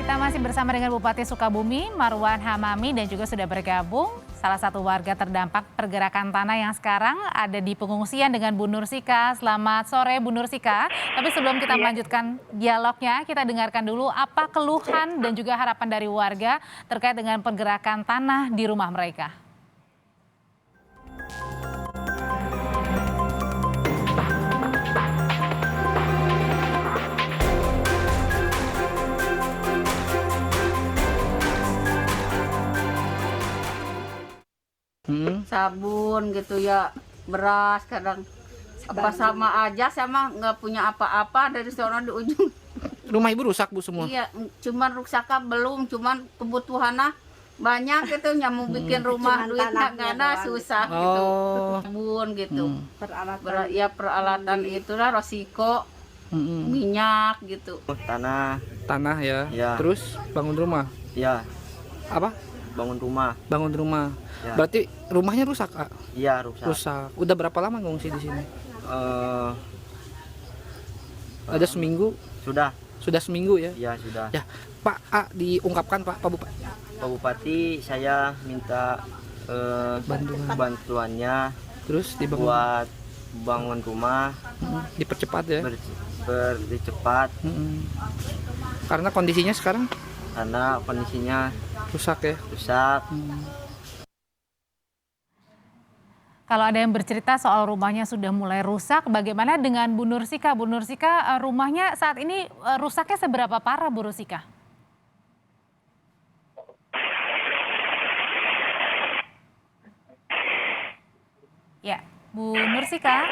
Kita masih bersama dengan Bupati Sukabumi, Marwan Hamami, dan juga sudah bergabung salah satu warga terdampak pergerakan tanah yang sekarang ada di pengungsian dengan Bu Nursika. Selamat sore Bu Nursika. Tapi sebelum kita melanjutkan dialognya, kita dengarkan dulu apa keluhan dan juga harapan dari warga terkait dengan pergerakan tanah di rumah mereka. Sabun gitu ya, beras kadang apa sama aja, sama nggak punya apa-apa dari sono di ujung. Rumah ibu rusak bu semua? Iya, cuman rusaknya belum, cuman kebutuhannya banyak gitu, mau bikin rumah duitnya nggak ada, susah gitu. Sabun gitu, peralatan itulah resiko, minyak gitu. Tanah ya. Ya. Terus bangun rumah? Ya, Apa? bangun rumah. Bangun rumah. Ya. Berarti rumahnya rusak, Kak? Iya, rusak. Rusak. Udah berapa lama ngungsi di sini? Eh, Ada seminggu? sudah. Sudah seminggu ya? Ya, sudah. Ya, Pak A diungkapkan Pak Bupati. Pak Bupati, saya minta bantuannya Terus dibangun, buat bangun rumah, dipercepat ya? dicepat Karena kondisinya sekarang karena kondisinya rusak ya? rusak. Kalau ada yang bercerita soal rumahnya sudah mulai rusak, bagaimana dengan Bu Nursika? Bu Nursika, rumahnya saat ini rusaknya seberapa parah Bu Nursika? Ya, Bu Nursika,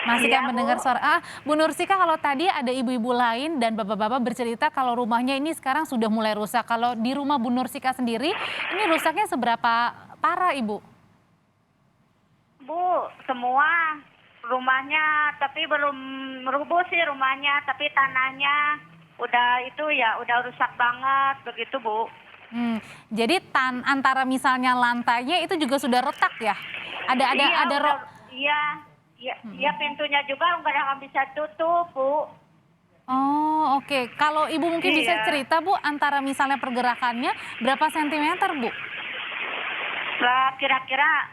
masih kan mendengar suara? Bu Nursika, kalau tadi ada ibu-ibu lain dan bapak-bapak bercerita kalau rumahnya ini sekarang sudah mulai rusak. Kalau di rumah Bu Nursika sendiri, ini rusaknya seberapa parah Ibu? Bu, semua rumahnya, tapi belum rubuh sih rumahnya, tapi tanahnya udah itu ya, udah rusak banget begitu Bu. Jadi antara misalnya lantainya itu juga sudah retak ya? Iya, pintunya juga nggak bisa tutup Bu. Oh, oke. Kalau Ibu mungkin bisa Iya. cerita Bu, antara misalnya pergerakannya berapa sentimeter Bu? Lah kira-kira,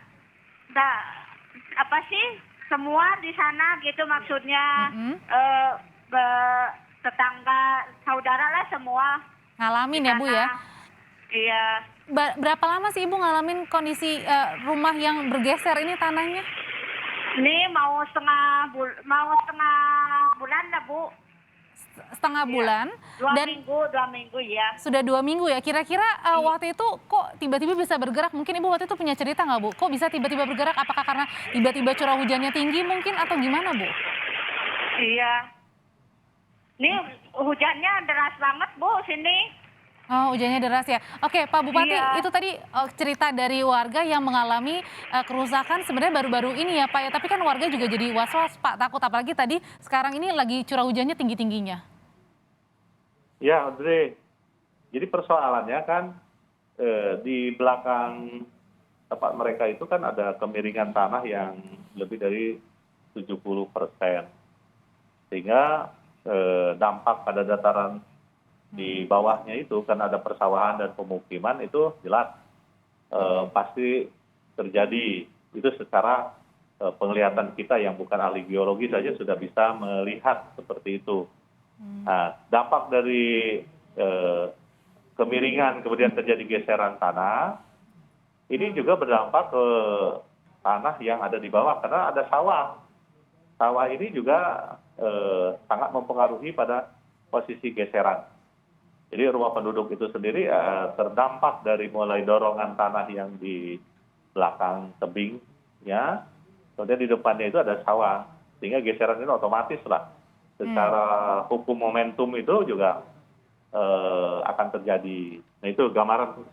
apa sih semua di sana gitu maksudnya, tetangga saudara lah semua. Ngalamin ya Bu ya? Iya. Berapa lama sih Ibu ngalamin kondisi rumah yang bergeser ini tanahnya? Ini mau setengah bulan lah Bu. Setengah bulan. Dua Dan minggu ya. sudah 2 minggu ya. Kira-kira waktu itu kok tiba-tiba bisa bergerak? Mungkin Ibu waktu itu punya cerita nggak Bu? Kok bisa tiba-tiba bergerak? Apakah karena tiba-tiba curah hujannya tinggi mungkin atau gimana Bu? Iya. Ini hujannya deras banget Bu sini. Oh, hujannya deras ya. Oke, Pak Bupati, Iya. itu tadi cerita dari warga yang mengalami kerusakan sebenarnya baru-baru ini ya Pak ya. Tapi kan warga juga jadi was-was Pak, takut apalagi tadi sekarang ini lagi curah hujannya tinggi-tingginya. Ya, Andre. Jadi persoalannya kan di belakang tempat mereka itu kan ada kemiringan tanah yang lebih dari 70%. Sehingga dampak pada dataran di bawahnya itu kan ada persawahan dan pemukiman itu jelas pasti terjadi. Itu secara penglihatan kita yang bukan ahli geologi saja sudah bisa melihat seperti itu. Nah, dampak dari kemiringan kemudian terjadi geseran tanah, ini juga berdampak ke tanah yang ada di bawah karena ada sawah. Sawah ini juga sangat mempengaruhi pada posisi geseran. Jadi rumah penduduk itu sendiri terdampak dari mulai dorongan tanah yang di belakang tebingnya, kemudian di depannya itu ada sawah, sehingga geseran ini otomatis lah. Secara hukum momentum itu juga akan terjadi. Nah itu gambaran.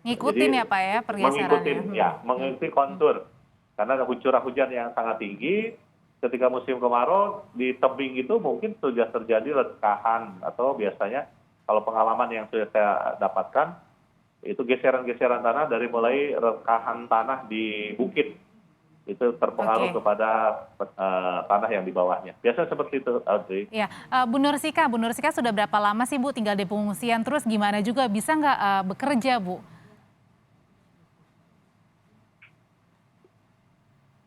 Ngikutin ya Pak ya pergeserannya. Mengikuti kontur. Karena ada curah hujan yang sangat tinggi, ketika musim kemarau di tebing itu mungkin sudah terjadi rekahan atau biasanya kalau pengalaman yang sudah saya dapatkan, itu geseran-geseran tanah dari mulai rekahan tanah di bukit. itu terpengaruh Oke. kepada tanah yang di bawahnya. Biasanya seperti itu, Audrey. Ya, Bu Nursika sudah berapa lama sih Bu tinggal di pengungsian? Terus gimana juga bisa nggak bekerja Bu?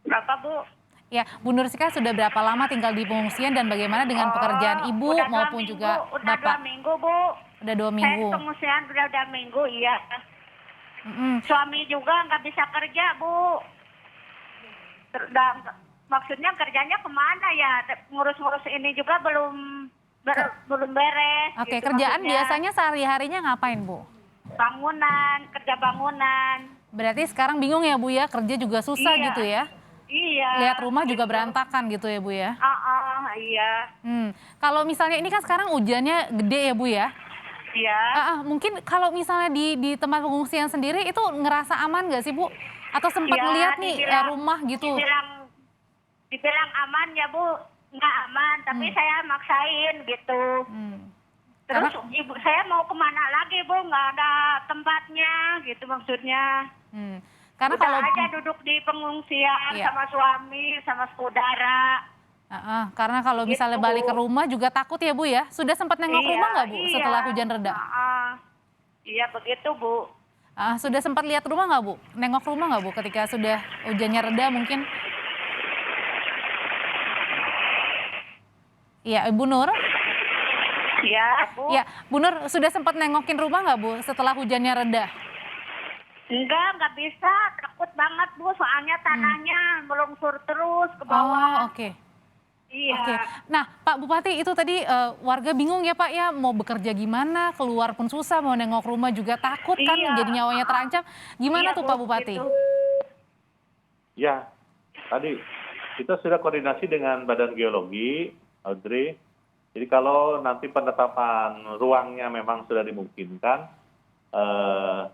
Berapa, Bu? Ya, Bu Nursika sudah berapa lama tinggal di pengungsian dan bagaimana dengan pekerjaan Ibu udah 2 maupun minggu, juga udah 2 Bapak? minggu, Bu. Udah 2 Saya minggu. pengungsian udah 2 minggu, iya. Mm-mm. Suami juga nggak bisa kerja, Bu. Maksudnya kerjanya kemana ya? Ngurus-ngurus ini juga belum beres. Oke, gitu kerjaan maksudnya. biasanya sehari-harinya ngapain Bu? Kerja bangunan. Berarti sekarang bingung ya Bu ya, kerja juga susah Iya. gitu ya? Iya. Lihat rumah juga berantakan gitu ya Bu ya? Iya. Kalau misalnya ini kan sekarang hujannya gede ya Bu ya? Iya. Mungkin kalau misalnya di tempat pengungsian sendiri itu ngerasa aman nggak sih Bu? Atau sempat Ya, ngeliat nih dibilang- rumah gitu? Dibilang aman ya, Bu. Nggak aman, tapi saya maksain gitu. Terus ibu saya mau kemana lagi, Bu? Nggak ada tempatnya gitu maksudnya. Karena Udah kalau aja duduk di pengungsian Iya. sama suami, sama saudara. karena kalau misalnya Gitu. balik ke rumah juga takut ya Bu ya? Sudah sempat nengok Iya, rumah nggak Bu iya. setelah hujan reda? Iya begitu, Bu. Sudah sempat lihat rumah nggak Bu? Nengok rumah nggak Bu ketika sudah hujannya reda mungkin? Iya, Ibu Nur? Iya, Bu. Ya, Bu Nur sudah sempat nengokin rumah nggak Bu setelah hujannya reda? Nggak bisa. Takut banget, Bu. Soalnya tanahnya melungsur terus ke Oh, bawah. oke. Iya. Oke. Nah, Pak Bupati itu tadi warga bingung ya Pak ya, mau bekerja gimana, keluar pun susah, mau nengok rumah juga takut kan, Iya. jadi nyawanya terancam. Gimana Iya, tuh Bu, Pak Bupati? gitu. Ya, tadi kita sudah koordinasi dengan Badan Geologi, Audrey. Jadi kalau nanti penetapan ruangnya memang sudah dimungkinkan,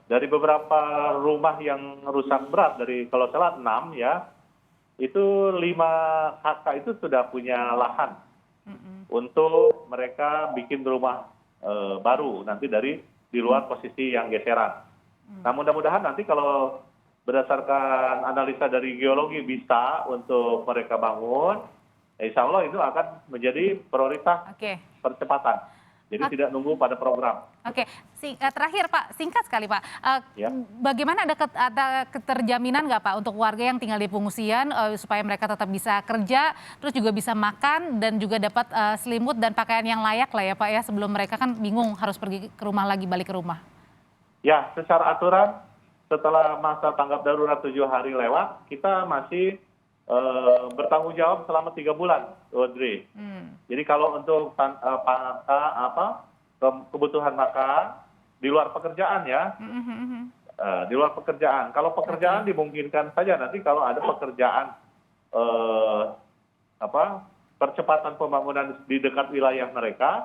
dari beberapa rumah yang rusak berat, dari kalau salah 6 ya, itu 5 kakak itu sudah punya lahan untuk mereka bikin rumah baru nanti di luar posisi yang geseran. Nah mudah-mudahan nanti kalau berdasarkan analisa dari geologi bisa untuk mereka bangun, insya Allah itu akan menjadi prioritas Oke. percepatan. Jadi tidak nunggu pada program. Oke, terakhir Pak, singkat sekali Pak. Ya. Bagaimana ada keterjaminan nggak Pak untuk warga yang tinggal di pengungsian supaya mereka tetap bisa kerja, terus juga bisa makan dan juga dapat selimut dan pakaian yang layak lah ya Pak ya, sebelum mereka kan bingung harus pergi ke rumah lagi, balik ke rumah. Ya, secara aturan setelah masa tanggap darurat 7 hari lewat, kita masih bertanggung jawab selama 3 bulan, Audrey. Jadi kalau untuk kebutuhan makan di luar pekerjaan ya, di luar pekerjaan. Kalau pekerjaan dimungkinkan saja nanti kalau ada pekerjaan percepatan pembangunan di dekat wilayah mereka,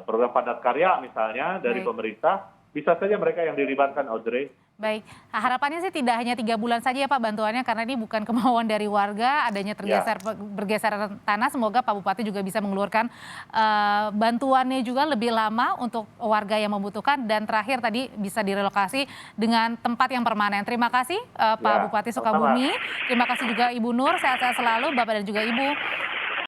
program padat karya misalnya dari pemerintah, bisa saja mereka yang dilibatkan, Audrey. Baik, harapannya sih tidak hanya 3 bulan saja ya Pak bantuannya, karena ini bukan kemauan dari warga, adanya bergeser tanah. Semoga Pak Bupati juga bisa mengeluarkan bantuannya juga lebih lama untuk warga yang membutuhkan, dan terakhir tadi bisa direlokasi dengan tempat yang permanen. Terima kasih Pak Bupati Sukabumi, terima kasih juga Ibu Nur, sehat-sehat selalu Bapak dan juga Ibu.